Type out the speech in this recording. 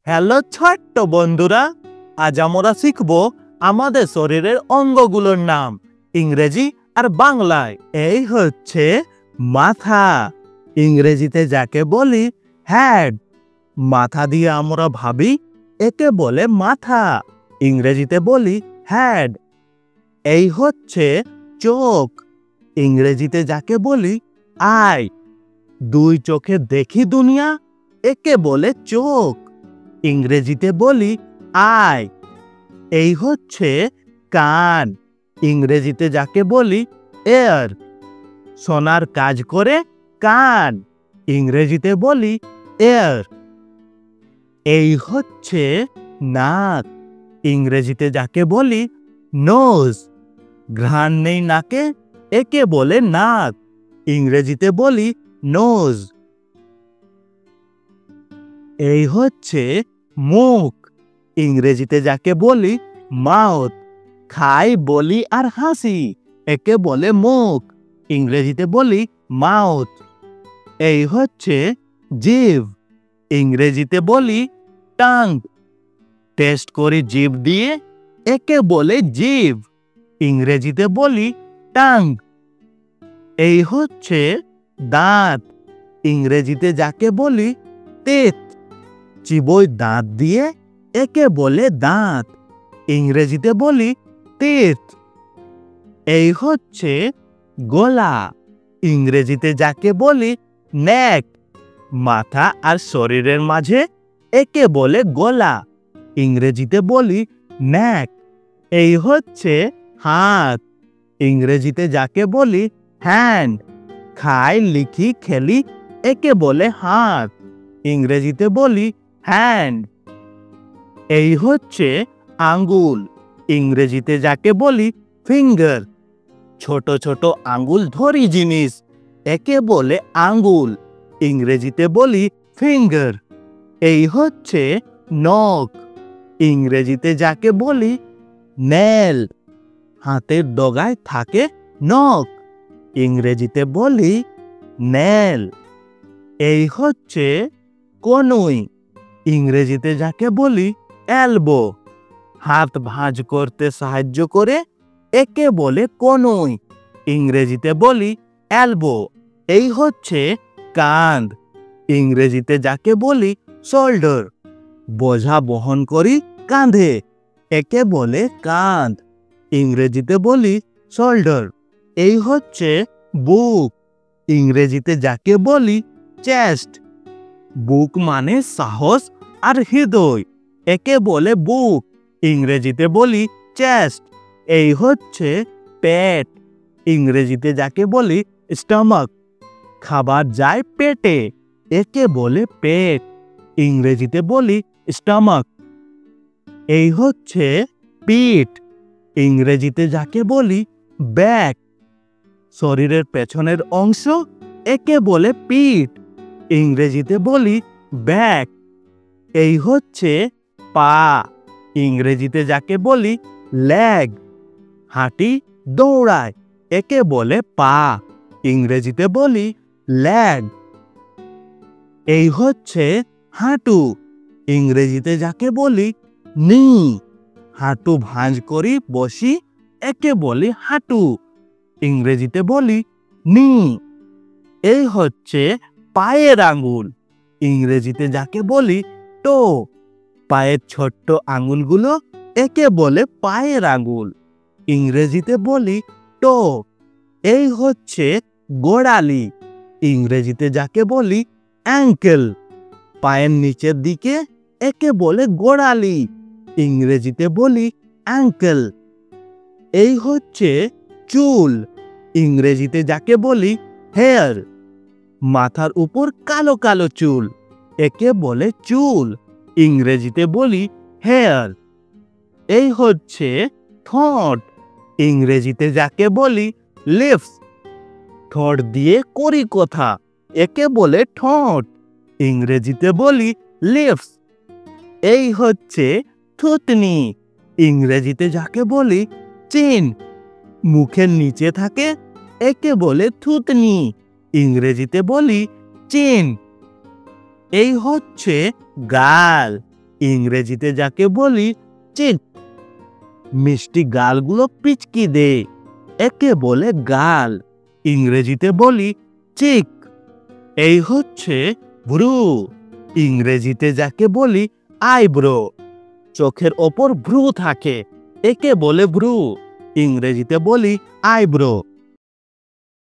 Hello ছোট্ট বন্ধুরা, আজ আমরা শিখব আমাদের শরীরের অঙ্গগুলোর নাম ইংরেজি আর বাংলায়। এই হচ্ছে মাথা, ইংরেজিতে যাকে বলি হেড। মাথা দিয়ে আমরা ভাবি, একে বলে মাথা, ইংরেজিতে বলি হেড। এই হচ্ছে চোখ, ইংরেজিতে যাকে বলি আই। দুই চোখে দেখি দুনিয়া, একে বলে চোখ, ইংরেজিতে বলি আই। এই হচ্ছে কান, ইংরেজিতে যাকে বলি এয়ার। শোনার কাজ করে কান, ইংরেজিতে বলি এয়ার। এই হচ্ছে নাক, ইংরেজিতে যাকে বলি নোজ। ঘ্রাণ নেই নাকে, একে বলে নাক, ইংরেজিতে বলি নোজ। এই হচ্ছে মুখ, ইংরেজিতে যাকে বলি মাউথ। খাই, বলি আর হাসি, একে বলে মুখ, ইংরেজিতে বলি মাউথ। এই হচ্ছে জিভ, ইংরেজিতে বলি টাং। টেস্ট করি জিভ দিয়ে, একে বলে জিভ, ইংরেজিতে বলি টাং। এই হচ্ছে দাঁত, ইংরেজিতে যাকে বলি টিথ। চিবোই দাঁত দিয়ে, একে বলে দাঁত, ইংরেজিতে বলি টিথ। এই হচ্ছে গলা, ইংরেজিতে যাকে বলি নেক। মাথা আর শরীরের মাঝে, একে বলে গলা, ইংরেজিতে বলি নেক। এই হচ্ছে হাত, ইংরেজিতে যাকে বলি হ্যান্ড। খাই, লিখি, খেলি, একে বলে হাত, ইংরেজিতে বলি হ্যান্ড। এই হচ্ছে আঙ্গুল, ইংরেজিতে যাকে বলি ফিঙ্গার। ছোট ছোট আঙ্গুল ধরি জিনিস, একে বলে আঙ্গুল, ইংরেজিতে বলি ফিঙ্গার। এই হচ্ছে নখ, ইংরেজিতে যাকে বলি নেল। হাতের ডগায় থাকে নখ, ইংরেজিতে বলি নেল। এই হচ্ছে কনুই, ইংরেজিতে যাকে বলি এলবো। হাত ভাঁজ করতে সাহায্য করে, একে বলে কনুই, ইংরেজিতে বলি এলবো। এই হচ্ছে কাঁধ, ইংরেজিতে যাকে বলি শোল্ডার। বোঝা বহন করি কাঁধে, একে বলে কাঁধ, ইংরেজিতে বলি শোল্ডার। এই হচ্ছে বুক, ইংরেজিতে যাকে বলি চেস্ট। বুক মানে সাহস আর হৃদয়, একে বলে বুক, ইংরেজিতে বলি চেস্ট। এই হচ্ছে পেট, ইংরেজিতে যাকে বলি স্টমাক। খাবার যায় পেটে, একে বলে পেট, ইংরেজিতে বলি স্টমাক। এই হচ্ছে পিঠ, ইংরেজিতে যাকে বলি ব্যাক। শরীরের পেছনের অংশ, একে বলে পিঠ, ইংরেজিতে বলি ব্যাক। এই হচ্ছে পা, ইংরেজিতে যাকে বলি লেগ। হাঁটি, দৌড়ায়, একে বলে পা, ইংরেজিতে বলি লেগ। এই হচ্ছে হাঁটু, ইংরেজিতে যাকে বলি নি। হাঁটু ভাঁজ করি বসি, একে বলি হাঁটু, ইংরেজিতে বলি নি। এই হচ্ছে পায়ের আঙ্গুল, ইংরেজিতে যাকে বলি টো। পায়ের ছোট্ট আঙ্গুলগুলো, একে বলে পায়ের আঙ্গুল, ইংরেজিতে বলি টো। এই হচ্ছে গোড়ালি, ইংরেজিতে যাকে বলি অ্যাঙ্কেল। পায়ের নিচের দিকে, একে বলে গোড়ালি, ইংরেজিতে বলি অ্যাঙ্কেল। এই হচ্ছে চুল, ইংরেজিতে যাকে বলি হেয়ার। মাথার উপর কালো কালো চুল, একে বলে চুল, ইংরেজিতে বলি হেয়ার। এই হচ্ছে ঠোঁট, ইংরেজিতে যাকে বলি লিপস। ঠোঁট দিয়ে করি কথা, একে বলে ঠোঁট, ইংরেজিতে বলি লিপস। এই হচ্ছে থুতনি, ইংরেজিতে যাকে বলি চিন। মুখের নিচে থাকে, একে বলে থুতনি, ইংরেজিতে বলি চিন। এই হচ্ছে গাল, ইংরেজিতে যাকে বলি চিক। মিষ্টি গালগুলো পিচকি দে, একে বলে গাল। ইংরেজিতে বলি চিক। এই হচ্ছে ভ্রু। ইংরেজিতে যাকে বলি আইব্রো। চোখের ওপর ভ্রু থাকে, একে বলে ভ্রু। ইংরেজিতে বলি আইব্রো।